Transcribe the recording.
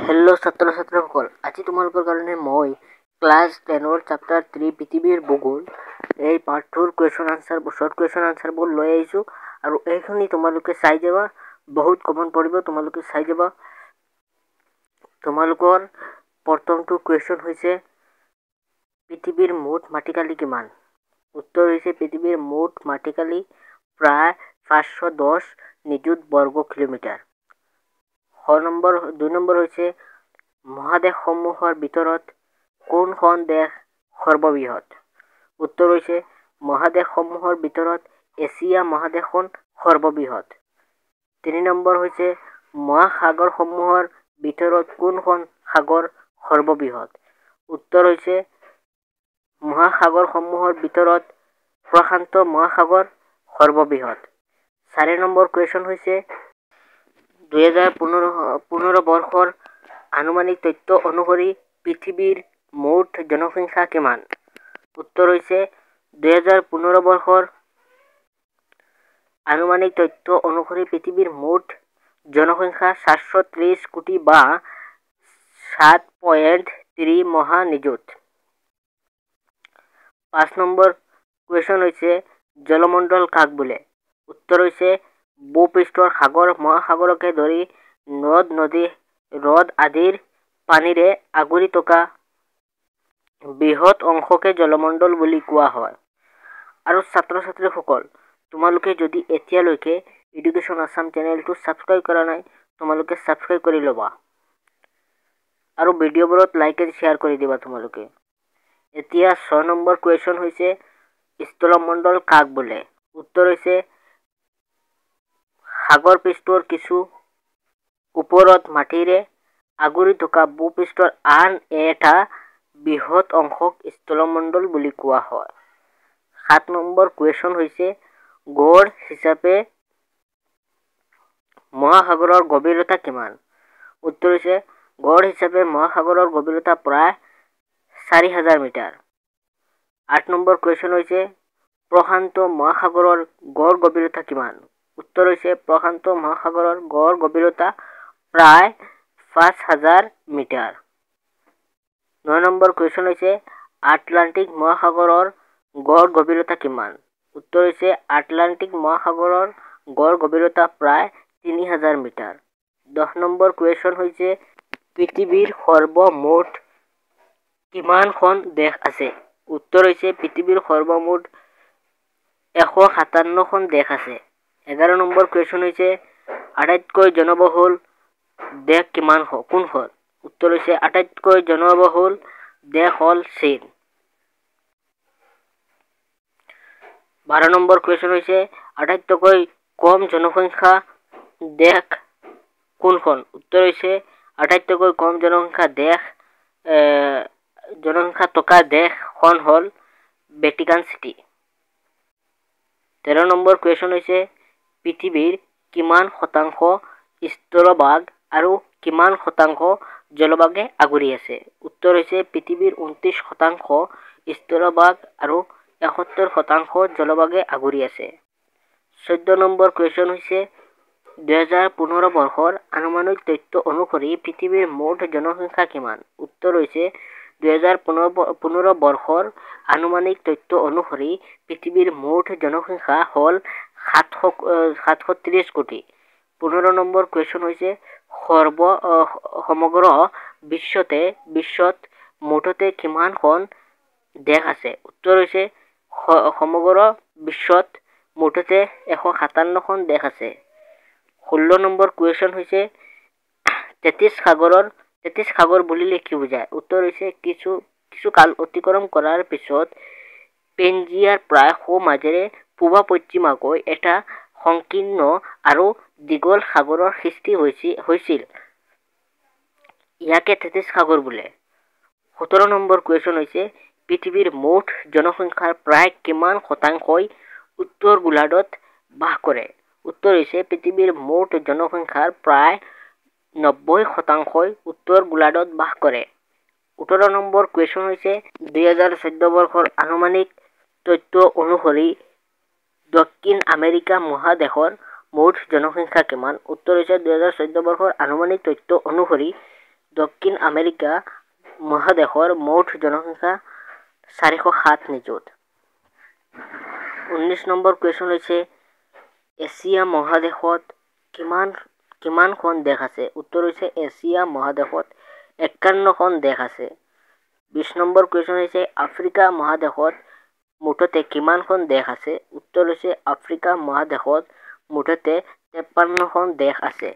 Hello' ছাত্ৰ-ছাত্ৰীসকল, আজি তোমালোকৰ কাৰণে মই ক্লাছ 10ৰ চেপ্টাৰ 3 পৃথিৱীৰ ভূগোল এই পাঠটোৰ শ্বৰ্ট কুৱেশ্যন আনসাৰবোৰ লৈ আহিছোঁ আৰু এইখিনি তোমালোকে চাই যাবা। বহুত কমন পৰিব, তোমালোকে চাই যাবা। তোমালোকৰ প্ৰথমটো কুৱেশ্যন হৈছে পৃথিৱীৰ মুঠ মাটিকালি কিমান? উত্তৰ হৈছে পৃথিৱীৰ মুঠ মাটিকালি প্ৰায় 510 নিযুত বৰ্গ কিলোমিটাৰ। 2 নম্বৰ হৈছে মহাদেশসমূহৰ ভিতৰত কোনখন দেশ সৰ্ববৃহৎ? উত্তৰ হৈছে মহাদেশসমূহৰ ভিতৰত এছিয়া মহাদেশখন সৰ্ববৃহৎ। 3 নম্বৰ হৈছে মহাসাগৰসমূহৰ ভিতৰত কোনখন সাগৰ সৰ্ববৃহৎ? উত্তৰ হৈছে মহাসাগৰসমূহৰ ভিতৰত প্ৰশান্ত মহাসাগৰ সৰ্ববৃহৎ। 4 নম্বৰ কুৱেশ্যন হৈছে 2015 বৰ্ষৰ আনুমানিক তথ্য অনুসৰি পৃথিৱীৰ মুঠ জনসংখ্যা কিমান? উত্তৰ হৈছে 2015 বৰ্ষৰ আনুমানিক তথ্য অনুসৰি পৃথিৱীৰ মুঠ জনসংখ্যা 730 কোটি বা 7.3 মহানিযুত। 5 নম্বৰ কুৱেশ্যন হৈছে জলমণ্ডল কাক বোলে? উত্তৰ হৈছে ভূপৃষ্ঠৰ সাগৰ মহাসাগৰকে ধৰি নদ নদী হ্ৰদ আদিৰ পানীৰে আগুৰি থকা বৃহৎ অংশকে জলমণ্ডল বুলি কোৱা হয়। আৰু ছাত্ৰ-ছাত্ৰীসকল, তোমালোকে যদি এতিয়ালৈকে এডুকেশ্যন আছাম চেনেলটো ছাবস্ক্ৰাইব কৰা নাই, তোমালোকে ছাবস্ক্ৰাইব কৰি ল'বা আৰু ভিডিঅ'বোৰত লাইক এণ্ড শ্বেয়াৰ কৰি দিবা তোমালোকে। এতিয়া 6 নম্বৰ কুৱেশ্যন হৈছে স্থলমণ্ডল কাক বোলে? উত্তৰ হৈছে সাগৰ পৃষ্ঠৰ কিছু ওপৰত মাটিৰে আগুৰি থকা ভূপৃষ্ঠৰ আন এটা বৃহৎ অংশক স্থলমণ্ডল বুলি কোৱা হয়। 7 নম্বৰ কুৱেশ্যন হৈছে গড় হিচাপে মহাসাগৰৰ গভীৰতা কিমান? উত্তৰ হৈছে গড় হিচাপে মহাসাগৰৰ গভীৰতা প্ৰায় 4000 মিটাৰ। 8 নম্বৰ কুৱেশ্যন হৈছে প্ৰশান্ত মহাসাগৰৰ গড় গভীৰতা কিমান? উত্তৰ হৈছে প্ৰশান্ত মহাসাগৰৰ গড় গভীৰতা প্ৰায় 5000 মিটাৰ। 9 নম্বৰ কুৱেশ্যন হৈছে আটলান্টিক মহাসাগৰৰ গড় গভীৰতা কিমান? উত্তৰ হৈছে আটলান্টিক মহাসাগৰৰ গড় গভীৰতা প্ৰায় 3000 মিটাৰ। 10 নম্বৰ কুৱেশ্যন হৈছে পৃথিৱীৰ সৰ্বমুঠ কিমানখন দেশ আছে? উত্তৰ হৈছে পৃথিৱীৰ সৰ্বমুঠ 157খন দেশ আছে। 11 নম্বৰ কুৱেশ্যন হৈছে আটাইতকৈ জনবহুল দেশ কোনখন? উত্তৰ হৈছে আটাইতকৈ জনবহুল দেশ হ'ল চীন। 12 নম্বৰ কুৱেশ্যন হৈছে আটাইতকৈ কম জনসংখ্যা দেশ কোনখন? উত্তৰ হৈছে আটাইতকৈ কম জনসংখ্যা থকা দেশখন হ'ল ভেটিকান চিটি। 13 নম্বৰ কুৱেশ্যন হৈছে পৃথিৱীৰ কিমান শতাংশ স্থলভাগ আৰু কিমান শতাংশ জলভাগে আগুৰি আছে? উত্তৰ হৈছে পৃথিৱীৰ 29% স্থলভাগ আৰু 71% জলভাগে আগুৰি আছে। 14 নম্বৰ কুৱেশ্যন হৈছে 2015 বৰ্ষৰ আনুমানিক তথ্য অনুসৰি পৃথিৱীৰ মুঠ জনসংখ্যা কিমান? উত্তৰ হৈছে 2015 বৰ্ষৰ আনুমানিক তথ্য অনুসৰি পৃথিৱীৰ মুঠ জনসংখ্যা হ'ল 730 কোটি। 15 নম্বৰ কুৱেশ্যন হৈছে সমগ্ৰ বিশ্বত মুঠতে কিমানখন দেশ আছে? উত্তৰ হৈছে সমগ্ৰ বিশ্বত মুঠতে 157খন দেশ আছে। 16 নম্বৰ কুৱেশ্যন হৈছে 33 সাগৰ বুলিলে কি বুজায়? উত্তৰ হৈছে কিছু কাল অতিক্ৰম কৰাৰ পিছত পেনজিয়াৰ প্ৰায় সোঁমাজেৰে পূব-পশ্চিমকৈ এটা সংকীৰ্ণ আৰু দীঘল সাগৰৰ সৃষ্টি হৈছিল। ইয়াকে 33 সাগৰ বোলে। 17 নম্বৰ কুৱেশ্যন হৈছে পৃথিৱীৰ মুঠ জনসংখ্যাৰ প্ৰায় কিমান শতাংশই উত্তৰ গোলাৰ্ধত বাস কৰে? উত্তৰ হৈছে পৃথিৱীৰ মুঠ জনসংখ্যাৰ প্ৰায় 90% উত্তৰ গোলাৰ্ধত বাস কৰে। 18 নম্বৰ কুৱেশ্যন হৈছে 2014 বৰ্ষৰ আনুমানিক তথ্য অনুসৰি দক্ষিণ আমেৰিকা মহাদেশৰ মুঠ জনসংখ্যা কিমান? উত্তৰ হৈছে 2014 বৰ্ষৰ আনুমানিক তথ্য অনুসৰি আমেৰিকা মহাদেশৰ মুঠ জনসংখ্যা 407 নিযুত। 19 নম্বৰ কুৱেশ্যন হৈছে এছিয়া মহাদেশত কিমানখন দেশ আছে? উত্তৰ হৈছে এছিয়া মহাদেশত 51খন দেশ আছে। 20 নম্বৰ কুৱেশ্যন হৈছে আফ্ৰিকা মহাদেশত মুঠতে কিমানখন দেশ আছে? উত্তৰ হৈছে আফ্ৰিকা মহাদেশত মুঠতে 53খন দেশ আছে।